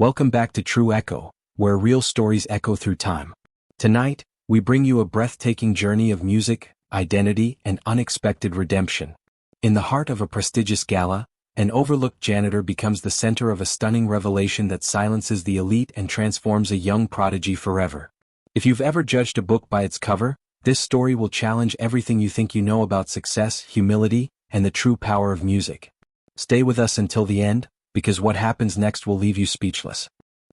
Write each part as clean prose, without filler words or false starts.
Welcome back to True Echo, where real stories echo through time. Tonight, we bring you a breathtaking journey of music, identity, and unexpected redemption. In the heart of a prestigious gala, an overlooked janitor becomes the center of a stunning revelation that silences the elite and transforms a young prodigy forever. If you've ever judged a book by its cover, this story will challenge everything you think you know about success, humility, and the true power of music. Stay with us until the end, because what happens next will leave you speechless.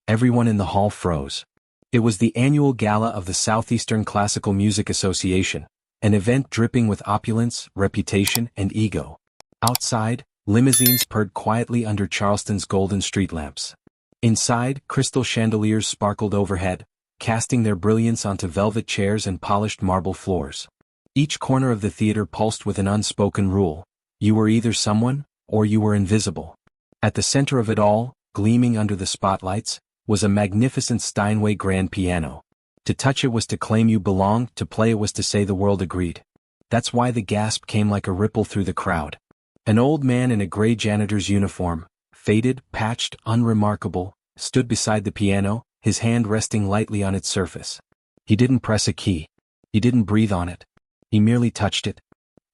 Everyone in the hall froze. It was the annual gala of the Southeastern Classical Music Association, an event dripping with opulence, reputation, and ego. Outside, limousines purred quietly under Charleston's golden street lamps. Inside, crystal chandeliers sparkled overhead, casting their brilliance onto velvet chairs and polished marble floors. Each corner of the theater pulsed with an unspoken rule: you were either someone, or you were invisible. At the center of it all, gleaming under the spotlights, was a magnificent Steinway grand piano. To touch it was to claim you belonged, to play it was to say the world agreed. That's why the gasp came like a ripple through the crowd. An old man in a gray janitor's uniform, faded, patched, unremarkable, stood beside the piano, his hand resting lightly on its surface. He didn't press a key. He didn't breathe on it. He merely touched it.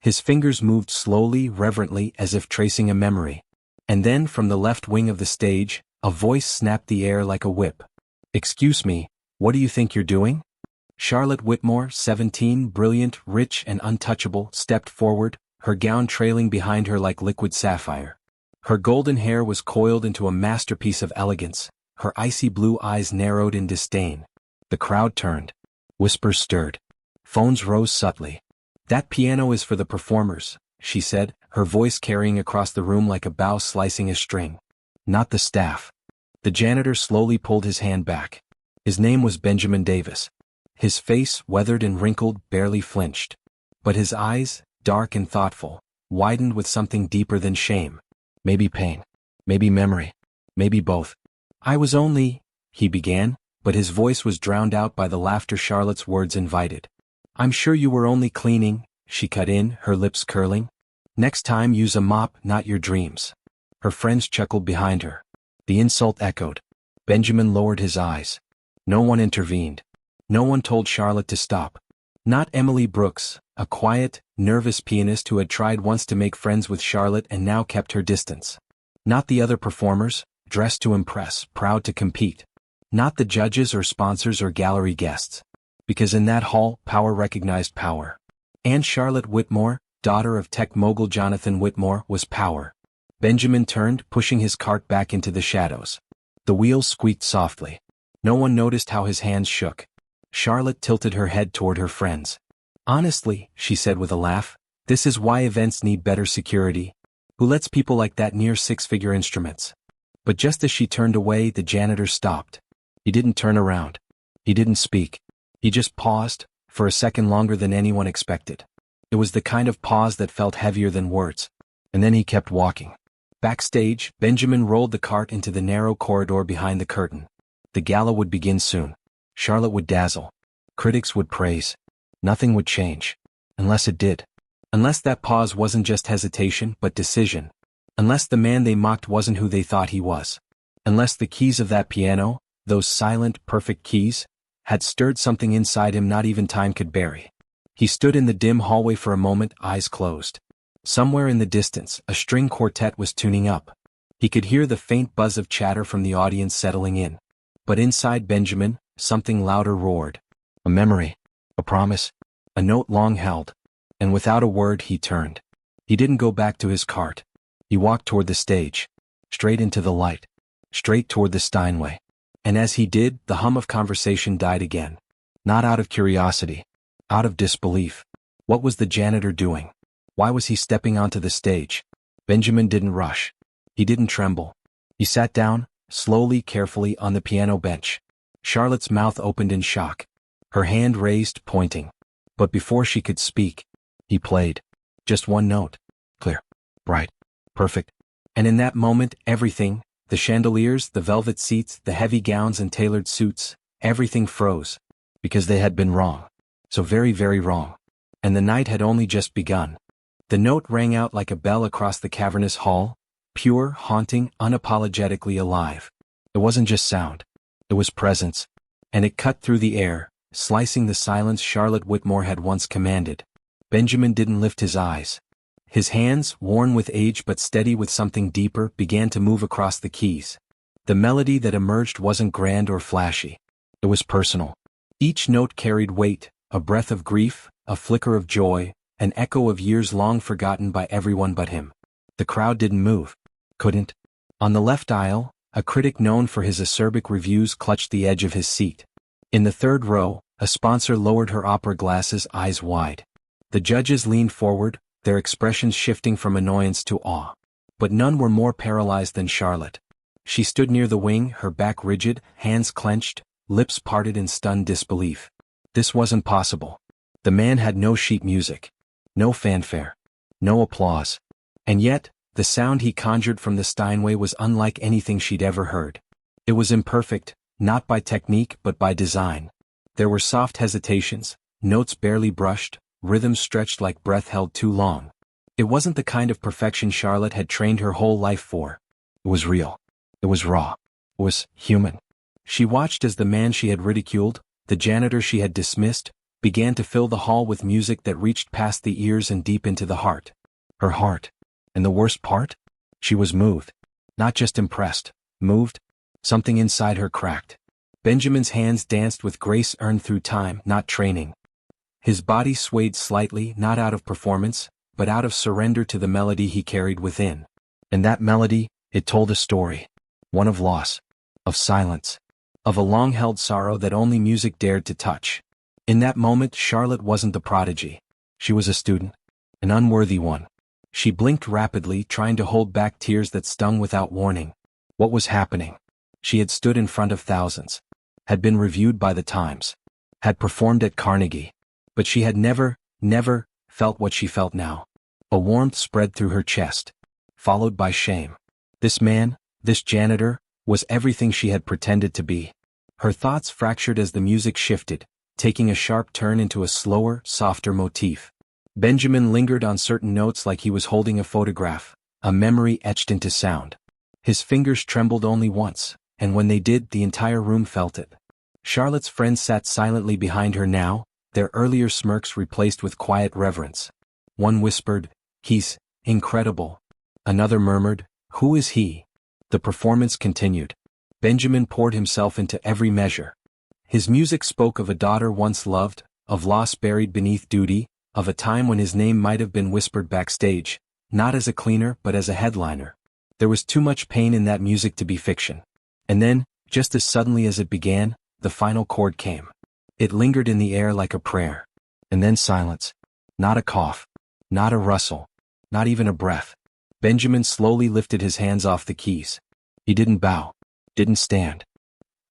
His fingers moved slowly, reverently, as if tracing a memory. And then, from the left wing of the stage, a voice snapped the air like a whip. "Excuse me, what do you think you're doing?" Charlotte Whitmore, 17, brilliant, rich, and untouchable, stepped forward, her gown trailing behind her like liquid sapphire. Her golden hair was coiled into a masterpiece of elegance, her icy blue eyes narrowed in disdain. The crowd turned. Whispers stirred. Phones rose subtly. "That piano is for the performers," she said, her voice carrying across the room like a bow slicing a string. "Not the staff." The janitor slowly pulled his hand back. His name was Benjamin Davis. His face, weathered and wrinkled, barely flinched. But his eyes, dark and thoughtful, widened with something deeper than shame. Maybe pain. Maybe memory. Maybe both. "I was only," he began, but his voice was drowned out by the laughter Charlotte's words invited. "I'm sure you were only cleaning," she cut in, her lips curling. "Next time use a mop, not your dreams." Her friends chuckled behind her. The insult echoed. Benjamin lowered his eyes. No one intervened. No one told Charlotte to stop. Not Emily Brooks, a quiet, nervous pianist who had tried once to make friends with Charlotte and now kept her distance. Not the other performers, dressed to impress, proud to compete. Not the judges or sponsors or gallery guests. Because in that hall, power recognized power. And Charlotte Whitmore, daughter of tech mogul Jonathan Whitmore, was power. Benjamin turned, pushing his cart back into the shadows. The wheels squeaked softly. No one noticed how his hands shook. Charlotte tilted her head toward her friends. "Honestly," she said with a laugh, "this is why events need better security. Who lets people like that near six-figure instruments?" But just as she turned away, the janitor stopped. He didn't turn around. He didn't speak. He just paused, for a second longer than anyone expected. It was the kind of pause that felt heavier than words. And then he kept walking. Backstage, Benjamin rolled the cart into the narrow corridor behind the curtain. The gala would begin soon. Charlotte would dazzle. Critics would praise. Nothing would change. Unless it did. Unless that pause wasn't just hesitation, but decision. Unless the man they mocked wasn't who they thought he was. Unless the keys of that piano, those silent, perfect keys, had stirred something inside him not even time could bury. He stood in the dim hallway for a moment, eyes closed. Somewhere in the distance, a string quartet was tuning up. He could hear the faint buzz of chatter from the audience settling in. But inside Benjamin, something louder roared. A memory. A promise. A note long held. And without a word he turned. He didn't go back to his cart. He walked toward the stage. Straight into the light. Straight toward the Steinway. And as he did, the hum of conversation died again. Not out of curiosity. Out of disbelief. What was the janitor doing? Why was he stepping onto the stage? Benjamin didn't rush. He didn't tremble. He sat down, slowly, carefully, on the piano bench. Charlotte's mouth opened in shock. Her hand raised, pointing. But before she could speak, he played. Just one note. Clear. Bright. Perfect. And in that moment, everything, the chandeliers, the velvet seats, the heavy gowns and tailored suits, everything froze. Because they had been wrong. So very, very wrong. And the night had only just begun. The note rang out like a bell across the cavernous hall, pure, haunting, unapologetically alive. It wasn't just sound. It was presence. And it cut through the air, slicing the silence Charlotte Whitmore had once commanded. Benjamin didn't lift his eyes. His hands, worn with age but steady with something deeper, began to move across the keys. The melody that emerged wasn't grand or flashy. It was personal. Each note carried weight, a breath of grief, a flicker of joy, an echo of years long forgotten by everyone but him. The crowd didn't move. Couldn't. On the left aisle, a critic known for his acerbic reviews clutched the edge of his seat. In the third row, a sponsor lowered her opera glasses, eyes wide. The judges leaned forward, their expressions shifting from annoyance to awe. But none were more paralyzed than Charlotte. She stood near the wing, her back rigid, hands clenched, lips parted in stunned disbelief. This wasn't possible. The man had no sheet music. No fanfare. No applause. And yet, the sound he conjured from the Steinway was unlike anything she'd ever heard. It was imperfect, not by technique but by design. There were soft hesitations, notes barely brushed, rhythms stretched like breath held too long. It wasn't the kind of perfection Charlotte had trained her whole life for. It was real. It was raw. It was human. She watched as the man she had ridiculed, the janitor she had dismissed, began to fill the hall with music that reached past the ears and deep into the heart. Her heart. And the worst part? She was moved. Not just impressed. Moved. Something inside her cracked. Benjamin's hands danced with grace earned through time, not training. His body swayed slightly, not out of performance, but out of surrender to the melody he carried within. And that melody, it told a story. One of loss. Of silence. Of a long-held sorrow that only music dared to touch. In that moment, Charlotte wasn't the prodigy. She was a student. An unworthy one. She blinked rapidly, trying to hold back tears that stung without warning. What was happening? She had stood in front of thousands. Had been reviewed by the Times. Had performed at Carnegie. But she had never felt what she felt now. A warmth spread through her chest. Followed by shame. This man, this janitor, was everything she had pretended to be. Her thoughts fractured as the music shifted, taking a sharp turn into a slower, softer motif. Benjamin lingered on certain notes like he was holding a photograph, a memory etched into sound. His fingers trembled only once, and when they did, the entire room felt it. Charlotte's friends sat silently behind her now, their earlier smirks replaced with quiet reverence. One whispered, "He's incredible." Another murmured, "Who is he?" The performance continued. Benjamin poured himself into every measure. His music spoke of a daughter once loved, of loss buried beneath duty, of a time when his name might have been whispered backstage, not as a cleaner but as a headliner. There was too much pain in that music to be fiction. And then, just as suddenly as it began, the final chord came. It lingered in the air like a prayer. And then silence. Not a cough. Not a rustle. Not even a breath. Benjamin slowly lifted his hands off the keys. He didn't bow. Didn't stand.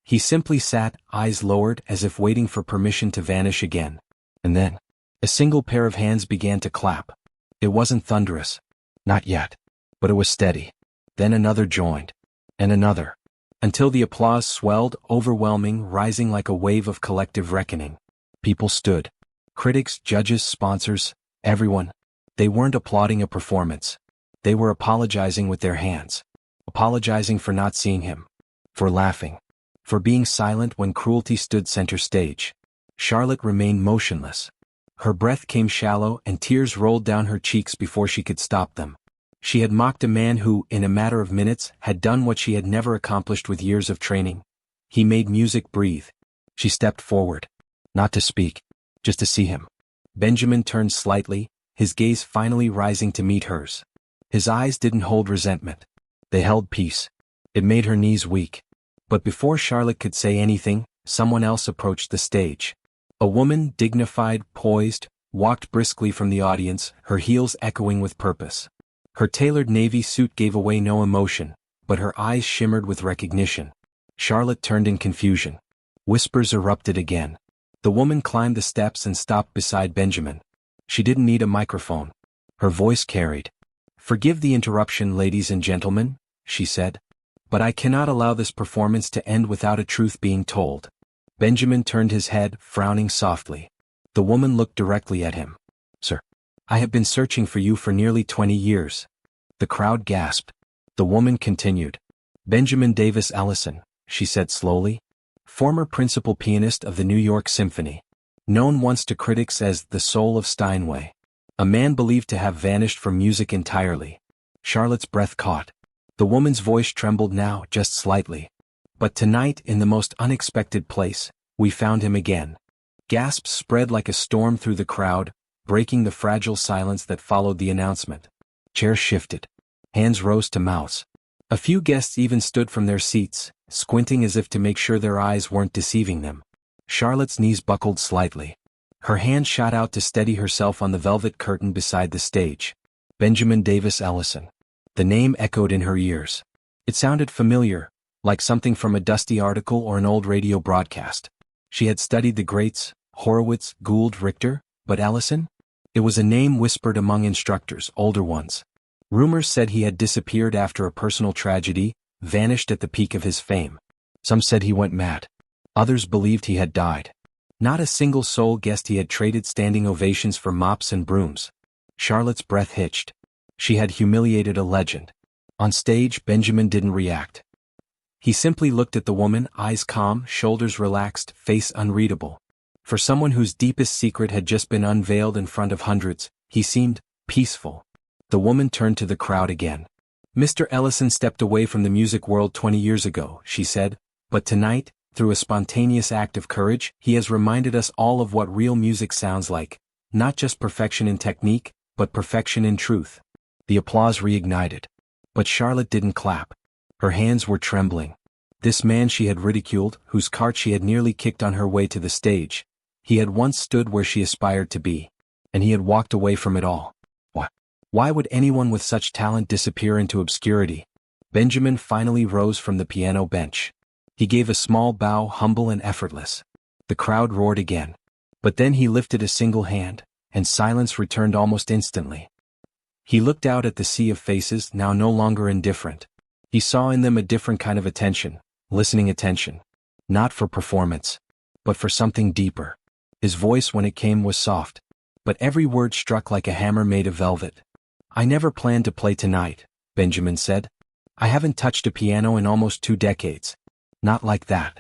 He simply sat, eyes lowered, as if waiting for permission to vanish again. And then, a single pair of hands began to clap. It wasn't thunderous. Not yet. But it was steady. Then another joined. And another. Until the applause swelled, overwhelming, rising like a wave of collective reckoning. People stood. Critics, judges, sponsors, everyone. They weren't applauding a performance. They were apologizing with their hands. Apologizing for not seeing him. For laughing. For being silent when cruelty stood center stage. Charlotte remained motionless. Her breath came shallow and tears rolled down her cheeks before she could stop them. She had mocked a man who, in a matter of minutes, had done what she had never accomplished with years of training. He made music breathe. She stepped forward. Not to speak. Just to see him. Benjamin turned slightly, his gaze finally rising to meet hers. His eyes didn't hold resentment. They held peace. It made her knees weak. But before Charlotte could say anything, someone else approached the stage. A woman, dignified, poised, walked briskly from the audience, her heels echoing with purpose. Her tailored navy suit gave away no emotion, but her eyes shimmered with recognition. Charlotte turned in confusion. Whispers erupted again. The woman climbed the steps and stopped beside Benjamin. She didn't need a microphone. Her voice carried. "Forgive the interruption, ladies and gentlemen," she said. "But I cannot allow this performance to end without a truth being told." Benjamin turned his head, frowning softly. The woman looked directly at him. "Sir, I have been searching for you for nearly 20 years. The crowd gasped. The woman continued. "Benjamin Davis Ellison, she said slowly. Former principal pianist of the New York Symphony. Known once to critics as the soul of Steinway. A man believed to have vanished from music entirely. Charlotte's breath caught. The woman's voice trembled now, just slightly. But tonight, in the most unexpected place, we found him again. Gasps spread like a storm through the crowd, breaking the fragile silence that followed the announcement. Chairs shifted. Hands rose to mouths. A few guests even stood from their seats, squinting as if to make sure their eyes weren't deceiving them. Charlotte's knees buckled slightly. Her hand shot out to steady herself on the velvet curtain beside the stage. Benjamin Davis Ellison. The name echoed in her ears. It sounded familiar, like something from a dusty article or an old radio broadcast. She had studied the greats, Horowitz, Gould, Richter, but Ellison? It was a name whispered among instructors, older ones. Rumors said he had disappeared after a personal tragedy, vanished at the peak of his fame. Some said he went mad. Others believed he had died. Not a single soul guessed he had traded standing ovations for mops and brooms. Charlotte's breath hitched. She had humiliated a legend. On stage, Benjamin didn't react. He simply looked at the woman, eyes calm, shoulders relaxed, face unreadable. For someone whose deepest secret had just been unveiled in front of hundreds, he seemed peaceful. The woman turned to the crowd again. Mr. Ellison stepped away from the music world 20 years ago, she said, but tonight, through a spontaneous act of courage, he has reminded us all of what real music sounds like, not just perfection in technique, but perfection in truth. The applause reignited. But Charlotte didn't clap. Her hands were trembling. This man she had ridiculed, whose cart she had nearly kicked on her way to the stage, he had once stood where she aspired to be, and he had walked away from it all. Why would anyone with such talent disappear into obscurity? Benjamin finally rose from the piano bench. He gave a small bow, humble and effortless. The crowd roared again. But then he lifted a single hand, and silence returned almost instantly. He looked out at the sea of faces, now no longer indifferent. He saw in them a different kind of attention, listening attention. Not for performance, but for something deeper. His voice, when it came, was soft, but every word struck like a hammer made of velvet. I never planned to play tonight, Benjamin said. I haven't touched a piano in almost 2 decades. Not like that.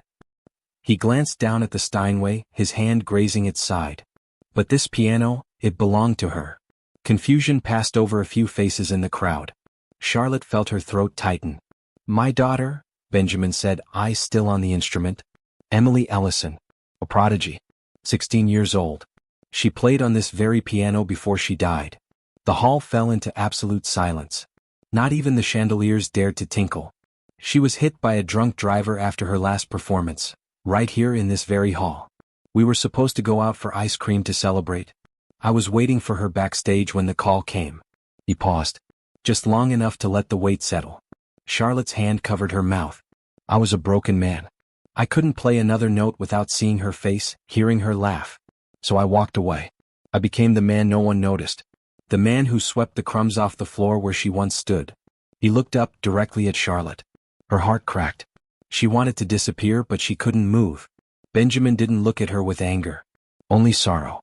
He glanced down at the Steinway, his hand grazing its side. But this piano, it belonged to her. Confusion passed over a few faces in the crowd. Charlotte felt her throat tighten. My daughter, Benjamin said, eyes still on the instrument. Emily Ellison. A prodigy. 16 years old. She played on this very piano before she died. The hall fell into absolute silence. Not even the chandeliers dared to tinkle. She was hit by a drunk driver after her last performance, right here in this very hall. We were supposed to go out for ice cream to celebrate. I was waiting for her backstage when the call came. He paused, just long enough to let the weight settle. Charlotte's hand covered her mouth. I was a broken man. I couldn't play another note without seeing her face, hearing her laugh. So I walked away. I became the man no one noticed. The man who swept the crumbs off the floor where she once stood. He looked up directly at Charlotte. Her heart cracked. She wanted to disappear, but she couldn't move. Benjamin didn't look at her with anger. Only sorrow.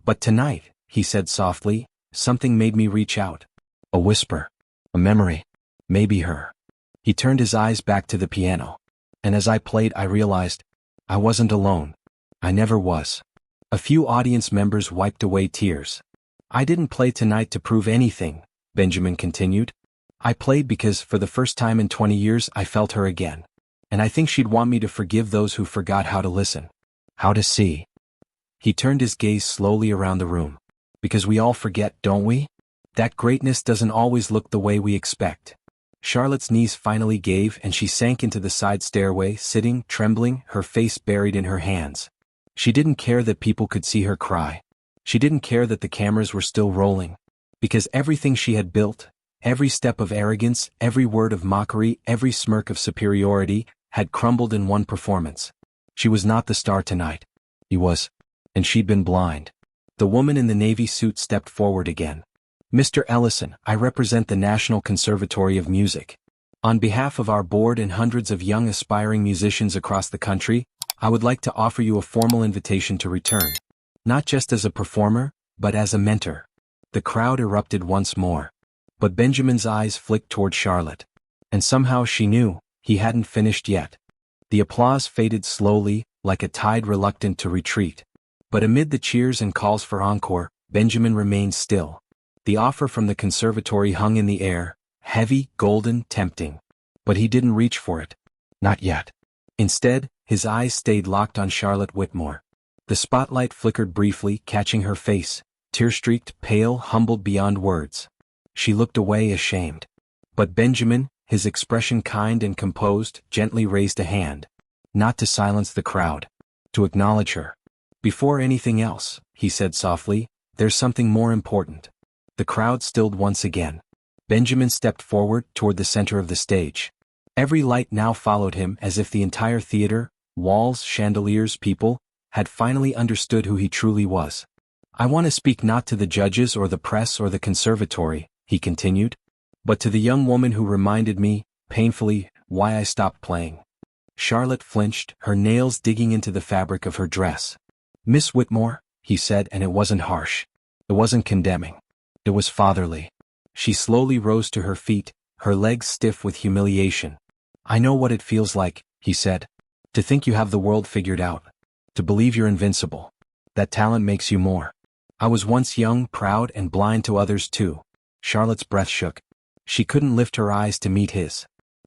But tonight, he said softly, something made me reach out. A whisper. A memory. Maybe her. He turned his eyes back to the piano. And as I played, I realized I wasn't alone. I never was. A few audience members wiped away tears. I didn't play tonight to prove anything, Benjamin continued. I played because for the first time in 20 years I felt her again. And I think she'd want me to forgive those who forgot how to listen. How to see. He turned his gaze slowly around the room. Because we all forget, don't we? That greatness doesn't always look the way we expect. Charlotte's knees finally gave and she sank into the side stairway, sitting, trembling, her face buried in her hands. She didn't care that people could see her cry. She didn't care that the cameras were still rolling. Because everything she had built, every step of arrogance, every word of mockery, every smirk of superiority, had crumbled in one performance. She was not the star tonight. He was. And she'd been blind. The woman in the navy suit stepped forward again. Mr. Ellison, I represent the National Conservatory of Music. On behalf of our board and hundreds of young aspiring musicians across the country, I would like to offer you a formal invitation to return. Not just as a performer, but as a mentor. The crowd erupted once more. But Benjamin's eyes flicked toward Charlotte. And somehow she knew, he hadn't finished yet. The applause faded slowly, like a tide reluctant to retreat. But amid the cheers and calls for encore, Benjamin remained still. The offer from the conservatory hung in the air, heavy, golden, tempting. But he didn't reach for it. Not yet. Instead, his eyes stayed locked on Charlotte Whitmore. The spotlight flickered briefly, catching her face, tear-streaked, pale, humbled beyond words. She looked away ashamed. But Benjamin, his expression kind and composed, gently raised a hand. Not to silence the crowd. To acknowledge her. Before anything else, he said softly, there's something more important. The crowd stilled once again. Benjamin stepped forward toward the center of the stage. Every light now followed him as if the entire theater, walls, chandeliers, people, had finally understood who he truly was. I want to speak not to the judges or the press or the conservatory, he continued, but to the young woman who reminded me, painfully, why I stopped playing. Charlotte flinched, her nails digging into the fabric of her dress. Miss Whitmore, he said, and it wasn't harsh. It wasn't condemning. It was fatherly. She slowly rose to her feet, her legs stiff with humiliation. I know what it feels like, he said. To think you have the world figured out. To believe you're invincible. That talent makes you more. I was once young, proud, and blind to others too. Charlotte's breath shook. She couldn't lift her eyes to meet his.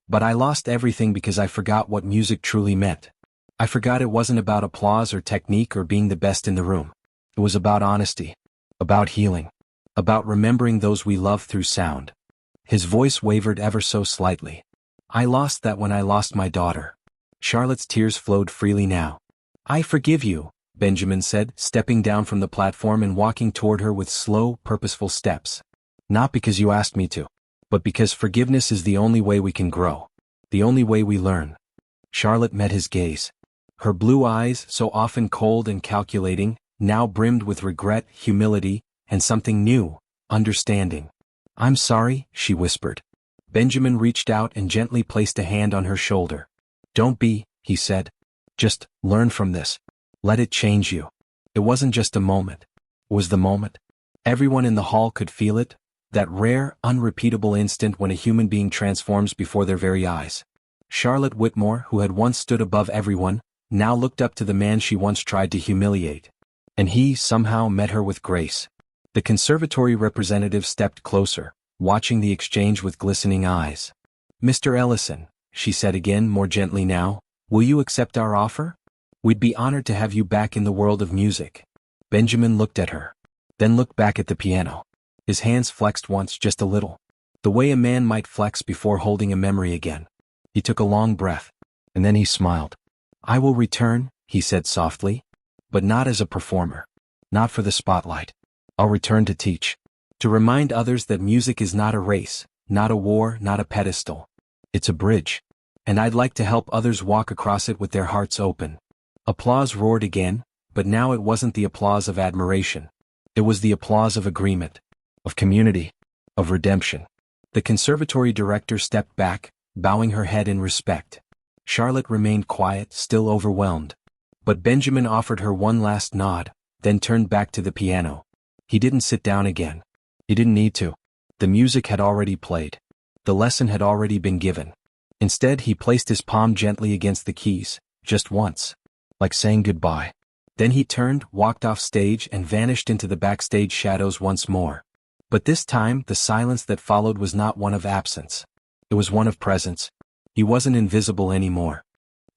But I lost everything because I forgot what music truly meant. I forgot it wasn't about applause or technique or being the best in the room. It was about honesty. About healing. About remembering those we love through sound. His voice wavered ever so slightly. I lost that when I lost my daughter. Charlotte's tears flowed freely now. I forgive you, Benjamin said, stepping down from the platform and walking toward her with slow, purposeful steps. Not because you asked me to, but because forgiveness is the only way we can grow. The only way we learn. Charlotte met his gaze. Her blue eyes, so often cold and calculating, now brimmed with regret, humility, and something new, understanding. I'm sorry, she whispered. Benjamin reached out and gently placed a hand on her shoulder. Don't be, he said. Just learn from this. Let it change you. It wasn't just a moment. It was the moment. Everyone in the hall could feel it, that rare, unrepeatable instant when a human being transforms before their very eyes. Charlotte Whitmore, who had once stood above everyone, now looked up to the man she once tried to humiliate. And he, somehow, met her with grace. The conservatory representative stepped closer, watching the exchange with glistening eyes. Mr. Ellison, she said again, more gently now, will you accept our offer? We'd be honored to have you back in the world of music. Benjamin looked at her, then looked back at the piano. His hands flexed once, just a little. The way a man might flex before holding a memory again. He took a long breath, and then he smiled. I will return, he said softly, but not as a performer. Not for the spotlight. I'll return to teach. To remind others that music is not a race, not a war, not a pedestal. It's a bridge. And I'd like to help others walk across it with their hearts open. Applause roared again, but now it wasn't the applause of admiration. It was the applause of agreement, of community, of redemption. The conservatory director stepped back, bowing her head in respect. Charlotte remained quiet, still overwhelmed. But Benjamin offered her one last nod, then turned back to the piano. He didn't sit down again. He didn't need to. The music had already played. The lesson had already been given. Instead, he placed his palm gently against the keys, just once, like saying goodbye. Then he turned, walked off stage, and vanished into the backstage shadows once more. But this time, the silence that followed was not one of absence. It was one of presence. He wasn't invisible anymore.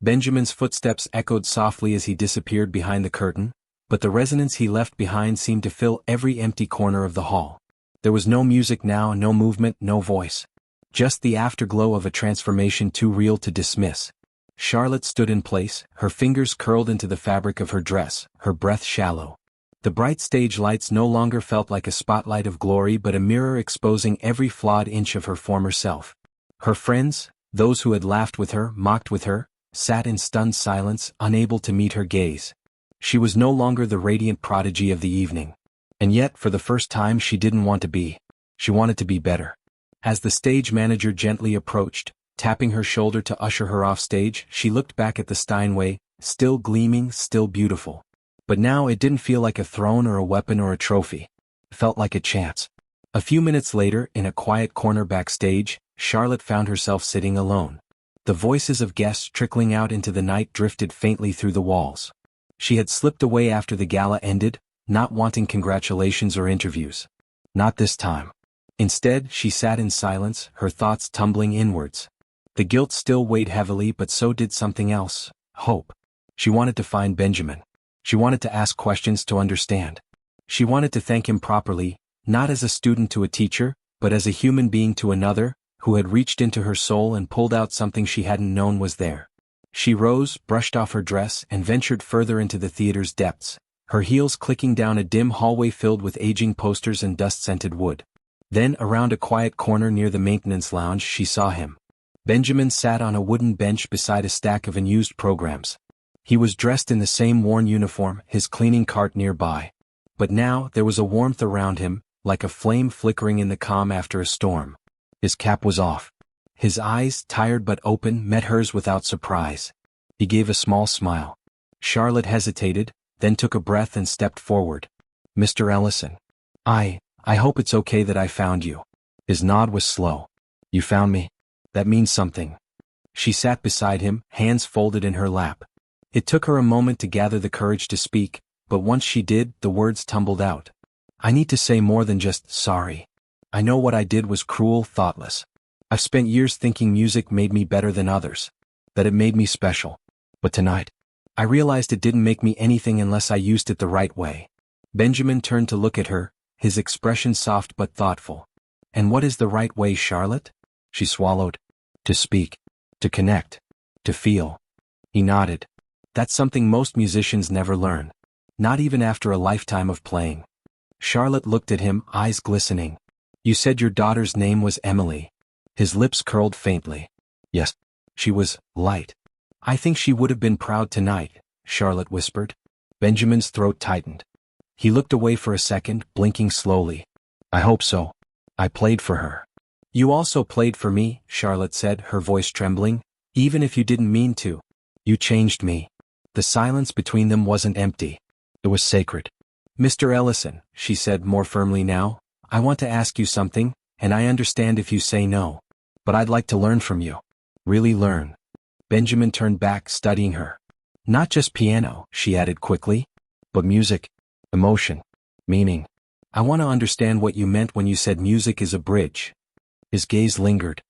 Benjamin's footsteps echoed softly as he disappeared behind the curtain, but the resonance he left behind seemed to fill every empty corner of the hall. There was no music now, no movement, no voice. Just the afterglow of a transformation too real to dismiss. Charlotte stood in place, her fingers curled into the fabric of her dress, her breath shallow. The bright stage lights no longer felt like a spotlight of glory but a mirror exposing every flawed inch of her former self. Her friends, those who had laughed with her, mocked with her, sat in stunned silence, unable to meet her gaze. She was no longer the radiant prodigy of the evening. And yet, for the first time, she didn't want to be. She wanted to be better. As the stage manager gently approached, tapping her shoulder to usher her off stage, she looked back at the Steinway, still gleaming, still beautiful. But now it didn't feel like a throne or a weapon or a trophy. It felt like a chance. A few minutes later, in a quiet corner backstage, Charlotte found herself sitting alone. The voices of guests trickling out into the night drifted faintly through the walls. She had slipped away after the gala ended, not wanting congratulations or interviews. Not this time. Instead, she sat in silence, her thoughts tumbling inwards. The guilt still weighed heavily, but so did something else: hope. She wanted to find Benjamin. She wanted to ask questions to understand. She wanted to thank him properly, not as a student to a teacher, but as a human being to another, who had reached into her soul and pulled out something she hadn't known was there. She rose, brushed off her dress, and ventured further into the theater's depths, her heels clicking down a dim hallway filled with aging posters and dust-scented wood. Then, around a quiet corner near the maintenance lounge, she saw him. Benjamin sat on a wooden bench beside a stack of unused programs. He was dressed in the same worn uniform, his cleaning cart nearby. But now, there was a warmth around him, like a flame flickering in the calm after a storm. His cap was off. His eyes, tired but open, met hers without surprise. He gave a small smile. Charlotte hesitated, then took a breath and stepped forward. "Mr. Ellison. I hope it's okay that I found you." His nod was slow. "You found me? That means something." She sat beside him, hands folded in her lap. It took her a moment to gather the courage to speak, but once she did, the words tumbled out. "I need to say more than just sorry. I know what I did was cruel, thoughtless. I've spent years thinking music made me better than others, that it made me special. But tonight, I realized it didn't make me anything unless I used it the right way." Benjamin turned to look at her, his expression soft but thoughtful. "And what is the right way, Charlotte?" She swallowed. "To speak. To connect. To feel." He nodded. "That's something most musicians never learn. Not even after a lifetime of playing." Charlotte looked at him, eyes glistening. "You said your daughter's name was Emily." His lips curled faintly. "Yes." She was light. "I think she would have been proud tonight," Charlotte whispered. Benjamin's throat tightened. He looked away for a second, blinking slowly. "I hope so. I played for her." "You also played for me," Charlotte said, her voice trembling. "Even if you didn't mean to. You changed me." The silence between them wasn't empty. It was sacred. "Mr. Ellison," she said more firmly now, "I want to ask you something, and I understand if you say no. But I'd like to learn from you. Really learn." Benjamin turned back, studying her. "Not just piano," she added quickly, "but music, emotion, meaning. I want to understand what you meant when you said music is a bridge." His gaze lingered.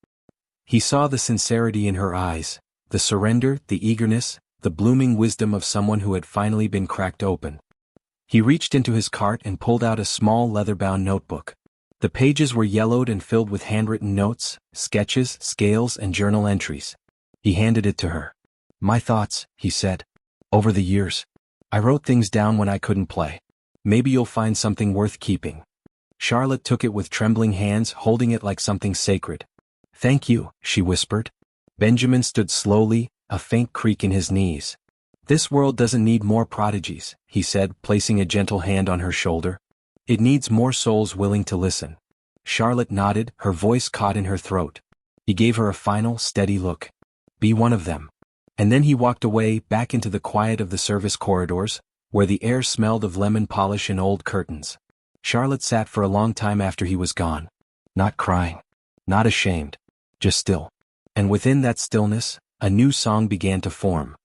He saw the sincerity in her eyes, the surrender, the eagerness, the blooming wisdom of someone who had finally been cracked open. He reached into his cart and pulled out a small leather-bound notebook. The pages were yellowed and filled with handwritten notes, sketches, scales, and journal entries. He handed it to her. "My thoughts," he said. "Over the years. I wrote things down when I couldn't play. Maybe you'll find something worth keeping." Charlotte took it with trembling hands, holding it like something sacred. "Thank you," she whispered. Benjamin stood slowly, a faint creak in his knees. "This world doesn't need more prodigies," he said, placing a gentle hand on her shoulder. "It needs more souls willing to listen." Charlotte nodded, her voice caught in her throat. He gave her a final, steady look. "Be one of them." And then he walked away, back into the quiet of the service corridors, where the air smelled of lemon polish and old curtains. Charlotte sat for a long time after he was gone. Not crying. Not ashamed. Just still. And within that stillness, a new song began to form.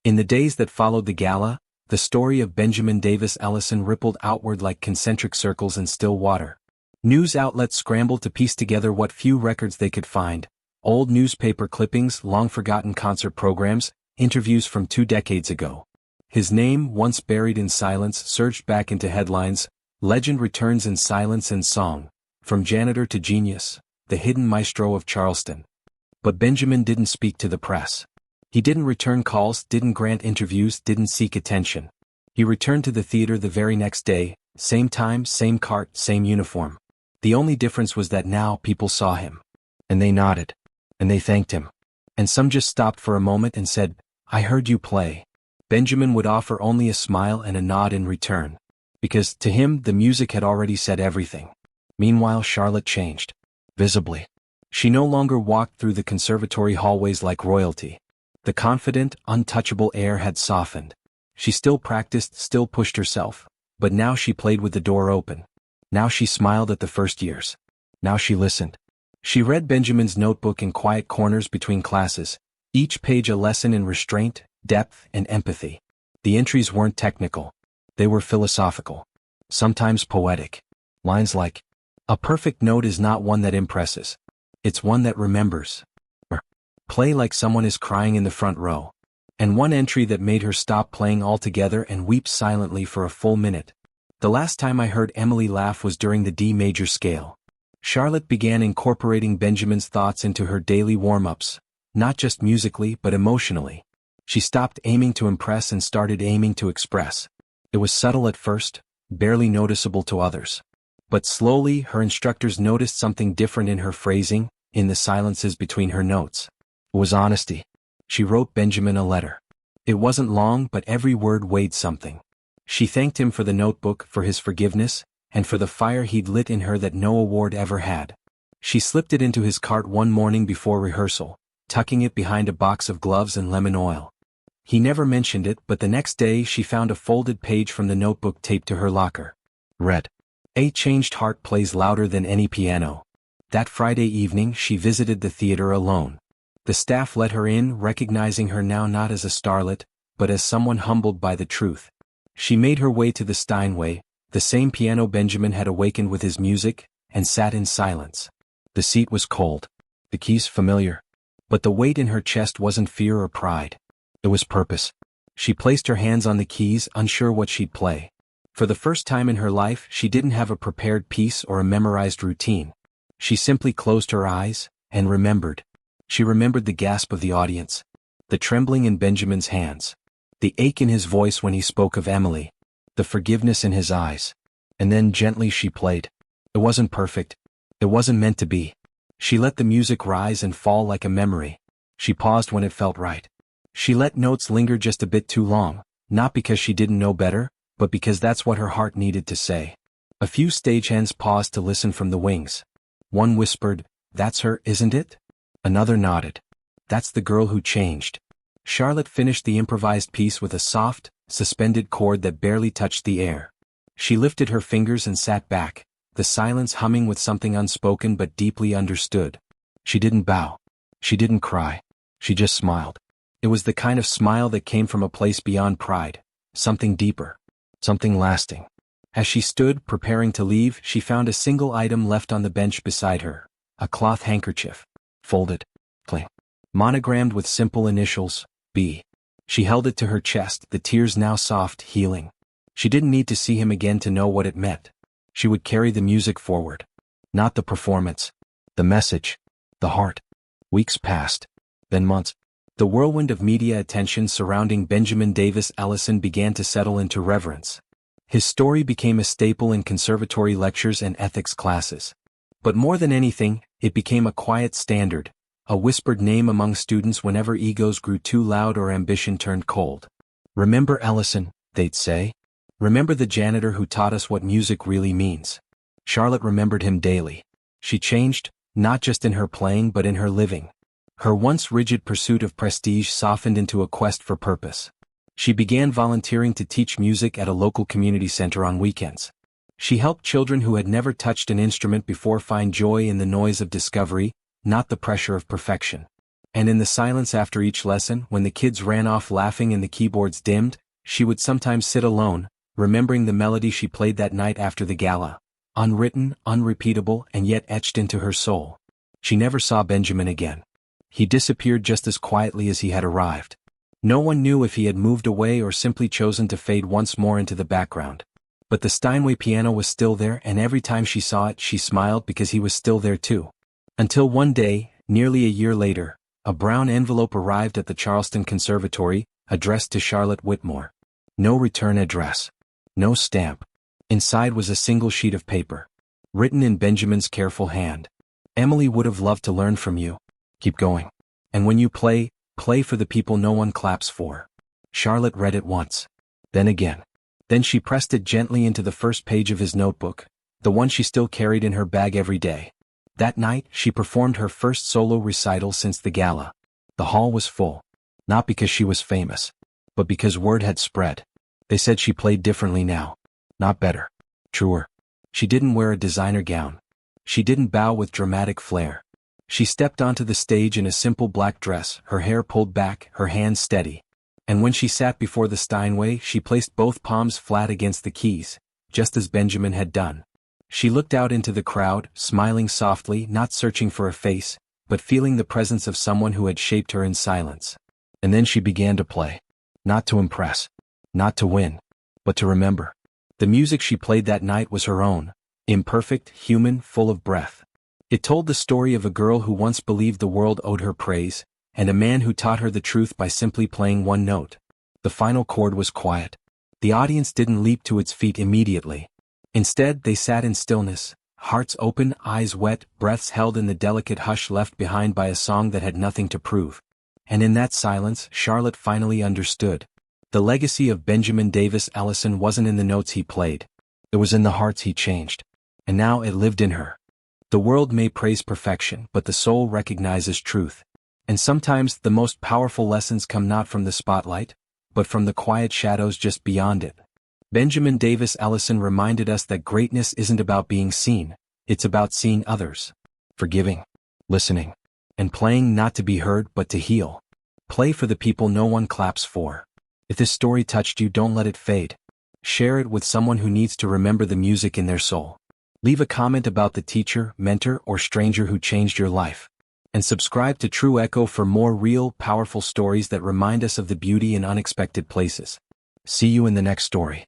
In the days that followed the gala, the story of Benjamin Davis Ellison rippled outward like concentric circles in still water. News outlets scrambled to piece together what few records they could find: old newspaper clippings, long-forgotten concert programs, interviews from 2 decades ago. His name, once buried in silence, surged back into headlines. Legend returns in silence and song, from janitor to genius, the hidden maestro of Charleston. But Benjamin didn't speak to the press. He didn't return calls, didn't grant interviews, didn't seek attention. He returned to the theater the very next day, same time, same cart, same uniform. The only difference was that now people saw him. And they nodded. And they thanked him. And some just stopped for a moment and said, "I heard you play." Benjamin would offer only a smile and a nod in return. Because, to him, the music had already said everything. Meanwhile, Charlotte changed. Visibly. She no longer walked through the conservatory hallways like royalty. The confident, untouchable air had softened. She still practiced, still pushed herself, but now she played with the door open. Now she smiled at the first years. Now she listened. She read Benjamin's notebook in quiet corners between classes, Each page a lesson in restraint, depth, and empathy. The entries weren't technical. They were philosophical. Sometimes poetic. Lines like, "A perfect note is not one that impresses. It's one that remembers." Or, "Play like someone is crying in the front row." And one entry that made her stop playing altogether and weep silently for a full minute. "The last time I heard Emily laugh was during the D major scale." Charlotte began incorporating Benjamin's thoughts into her daily warm-ups, not just musically but emotionally. She stopped aiming to impress and started aiming to express. It was subtle at first, barely noticeable to others. But slowly her instructors noticed something different in her phrasing, in the silences between her notes. It was honesty. She wrote Benjamin a letter. It wasn't long, but every word weighed something. She thanked him for the notebook, for his forgiveness, and for the fire he'd lit in her that no award ever had. She slipped it into his cart one morning before rehearsal, tucking it behind a box of gloves and lemon oil. He never mentioned it, but the next day she found a folded page from the notebook taped to her locker. Read, "A changed heart plays louder than any piano." That Friday evening she visited the theater alone. The staff let her in, recognizing her now not as a starlet, but as someone humbled by the truth. She made her way to the Steinway, the same piano Benjamin had awakened with his music, and sat in silence. The seat was cold. The keys familiar. But the weight in her chest wasn't fear or pride. It was purpose. She placed her hands on the keys, unsure what she'd play. For the first time in her life, she didn't have a prepared piece or a memorized routine. She simply closed her eyes, and remembered. She remembered the gasp of the audience, the trembling in Benjamin's hands, the ache in his voice when he spoke of Emily, the forgiveness in his eyes. And then gently she played. It wasn't perfect. It wasn't meant to be. She let the music rise and fall like a memory. She paused when it felt right. She let notes linger just a bit too long, not because she didn't know better, but because that's what her heart needed to say. A few stagehands paused to listen from the wings. One whispered, "That's her, isn't it?" Another nodded. "That's the girl who changed." Charlotte finished the improvised piece with a soft, suspended chord that barely touched the air. She lifted her fingers and sat back, the silence humming with something unspoken but deeply understood. She didn't bow. She didn't cry. She just smiled. It was the kind of smile that came from a place beyond pride, something deeper, something lasting. As she stood, preparing to leave, she found a single item left on the bench beside her, a cloth handkerchief. Folded, clean, monogrammed with simple initials, B. She held it to her chest, the tears now soft, healing. She didn't need to see him again to know what it meant. She would carry the music forward. Not the performance. The message. The heart. Weeks passed. Then months. The whirlwind of media attention surrounding Benjamin Davis Ellison began to settle into reverence. His story became a staple in conservatory lectures and ethics classes. But more than anything, it became a quiet standard, a whispered name among students whenever egos grew too loud or ambition turned cold. "Remember Ellison," they'd say. "Remember the janitor who taught us what music really means." Charlotte remembered him daily. She changed, not just in her playing but in her living. Her once rigid pursuit of prestige softened into a quest for purpose. She began volunteering to teach music at a local community center on weekends. She helped children who had never touched an instrument before find joy in the noise of discovery, not the pressure of perfection. And in the silence after each lesson, when the kids ran off laughing and the keyboards dimmed, she would sometimes sit alone, remembering the melody she played that night after the gala. Unwritten, unrepeatable, and yet etched into her soul. She never saw Benjamin again. He disappeared just as quietly as he had arrived. No one knew if he had moved away or simply chosen to fade once more into the background. But the Steinway piano was still there, and every time she saw it she smiled because he was still there too. Until one day, nearly a year later, a brown envelope arrived at the Charleston Conservatory, addressed to Charlotte Whitmore. No return address. No stamp. Inside was a single sheet of paper. Written in Benjamin's careful hand. "Emily would have loved to learn from you. Keep going. And when you play, play for the people no one claps for." Charlotte read it once. Then again. Then she pressed it gently into the first page of his notebook, the one she still carried in her bag every day. That night, she performed her first solo recital since the gala. The hall was full. Not because she was famous, but because word had spread. They said she played differently now. Not better. Truer. She didn't wear a designer gown. She didn't bow with dramatic flair. She stepped onto the stage in a simple black dress, her hair pulled back, her hands steady. And when she sat before the Steinway, she placed both palms flat against the keys, just as Benjamin had done. She looked out into the crowd, smiling softly, not searching for a face, but feeling the presence of someone who had shaped her in silence. And then she began to play. Not to impress. Not to win. But to remember. The music she played that night was her own. Imperfect, human, full of breath. It told the story of a girl who once believed the world owed her praise, and a man who taught her the truth by simply playing one note. The final chord was quiet. The audience didn't leap to its feet immediately. Instead, they sat in stillness, hearts open, eyes wet, breaths held in the delicate hush left behind by a song that had nothing to prove. And in that silence, Charlotte finally understood. The legacy of Benjamin Davis Ellison wasn't in the notes he played. It was in the hearts he changed. And now it lived in her. The world may praise perfection, but the soul recognizes truth. And sometimes the most powerful lessons come not from the spotlight, but from the quiet shadows just beyond it. Benjamin Davis Ellison reminded us that greatness isn't about being seen, it's about seeing others. Forgiving, listening, and playing not to be heard but to heal. Play for the people no one claps for. If this story touched you, don't let it fade. Share it with someone who needs to remember the music in their soul. Leave a comment about the teacher, mentor, or stranger who changed your life. And subscribe to True Echo for more real, powerful stories that remind us of the beauty in unexpected places. See you in the next story.